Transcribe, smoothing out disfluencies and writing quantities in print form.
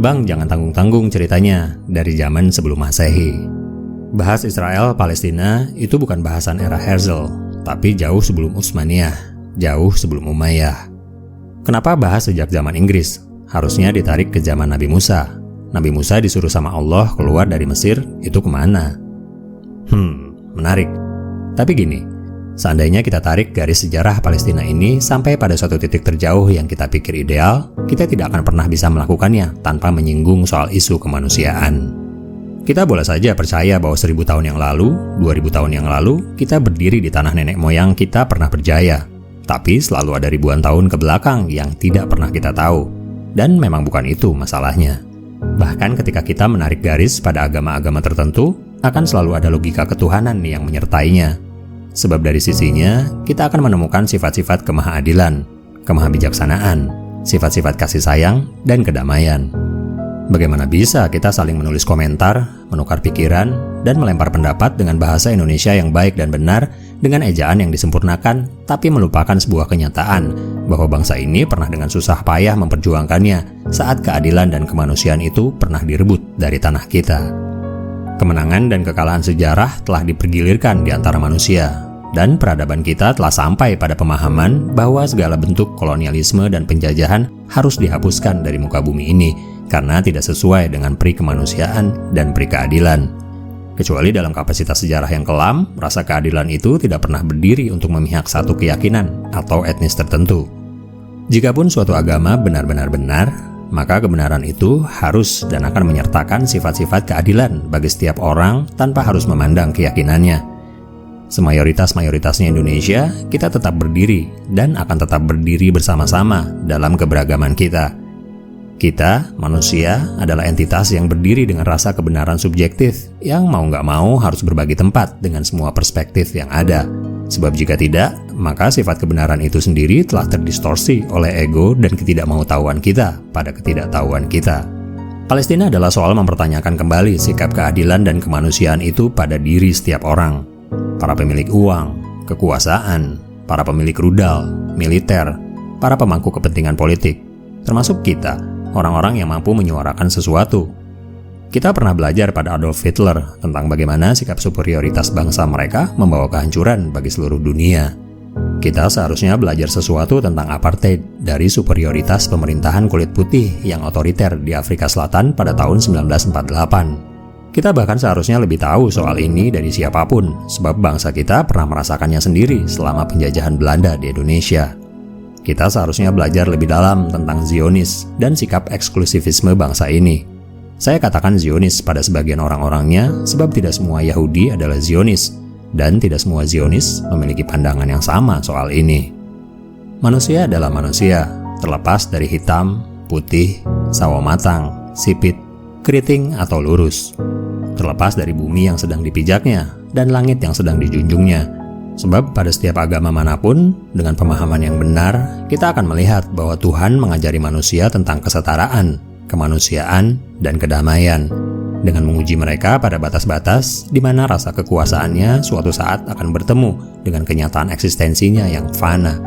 Bang, jangan tanggung-tanggung ceritanya dari zaman sebelum Masehi. Bahas Israel Palestina itu bukan bahasan era Herzl, tapi jauh sebelum Utsmaniyah, jauh sebelum Umayyah. Kenapa bahas sejak zaman Inggris? Harusnya ditarik ke zaman Nabi Musa. Nabi Musa disuruh sama Allah keluar dari Mesir, itu kemana? Menarik. Tapi gini, seandainya kita tarik garis sejarah Palestina ini sampai pada suatu titik terjauh yang kita pikir ideal, kita tidak akan pernah bisa melakukannya tanpa menyinggung soal isu kemanusiaan. Kita boleh saja percaya bahwa 1000 tahun yang lalu, 2000 tahun yang lalu, kita berdiri di tanah nenek moyang kita pernah berjaya. Tapi selalu ada ribuan tahun ke belakang yang tidak pernah kita tahu. Dan memang bukan itu masalahnya. Bahkan ketika kita menarik garis pada agama-agama tertentu, akan selalu ada logika ketuhanan yang menyertainya. Sebab dari sisinya, kita akan menemukan sifat-sifat kemahaadilan, kemahabijaksanaan, sifat-sifat kasih sayang, dan kedamaian. Bagaimana bisa kita saling menulis komentar, menukar pikiran, dan melempar pendapat dengan bahasa Indonesia yang baik dan benar, dengan ejaan yang disempurnakan, tapi melupakan sebuah kenyataan bahwa bangsa ini pernah dengan susah payah memperjuangkannya saat keadilan dan kemanusiaan itu pernah direbut dari tanah kita. Kemenangan dan kekalahan sejarah telah dipergilirkan di antara manusia, dan peradaban kita telah sampai pada pemahaman bahwa segala bentuk kolonialisme dan penjajahan harus dihapuskan dari muka bumi ini karena tidak sesuai dengan pri kemanusiaan dan pri keadilan. Kecuali dalam kapasitas sejarah yang kelam, rasa keadilan itu tidak pernah berdiri untuk memihak satu keyakinan atau etnis tertentu. Jikapun suatu agama benar-benar benar, maka kebenaran itu harus dan akan menyertakan sifat-sifat keadilan bagi setiap orang tanpa harus memandang keyakinannya. Semayoritas-mayoritasnya Indonesia, kita tetap berdiri dan akan tetap berdiri bersama-sama dalam keberagaman kita. Kita, manusia, adalah entitas yang berdiri dengan rasa kebenaran subjektif yang mau nggak mau harus berbagi tempat dengan semua perspektif yang ada. Sebab jika tidak, maka sifat kebenaran itu sendiri telah terdistorsi oleh ego dan ketidakmautawan kita pada ketidaktahuan kita. Palestina adalah soal mempertanyakan kembali sikap keadilan dan kemanusiaan itu pada diri setiap orang. Para pemilik uang, kekuasaan, para pemilik rudal, militer, para pemangku kepentingan politik, termasuk kita, orang-orang yang mampu menyuarakan sesuatu. Kita pernah belajar pada Adolf Hitler tentang bagaimana sikap superioritas bangsa mereka membawa kehancuran bagi seluruh dunia. Kita seharusnya belajar sesuatu tentang apartheid dari superioritas pemerintahan kulit putih yang otoriter di Afrika Selatan pada tahun 1948. Kita bahkan seharusnya lebih tahu soal ini dari siapapun, sebab bangsa kita pernah merasakannya sendiri selama penjajahan Belanda di Indonesia. Kita seharusnya belajar lebih dalam tentang Zionis dan sikap eksklusivisme bangsa ini. Saya katakan Zionis pada sebagian orang-orangnya sebab tidak semua Yahudi adalah Zionis, dan tidak semua Zionis memiliki pandangan yang sama soal ini. Manusia adalah manusia, terlepas dari hitam, putih, sawo matang, sipit, keriting atau lurus. Terlepas dari bumi yang sedang dipijaknya dan langit yang sedang dijunjungnya. Sebab pada setiap agama manapun, dengan pemahaman yang benar, kita akan melihat bahwa Tuhan mengajari manusia tentang kesetaraan, kemanusiaan, dan kedamaian, dengan menguji mereka pada batas-batas di mana rasa kekuasaannya suatu saat akan bertemu dengan kenyataan eksistensinya yang fana,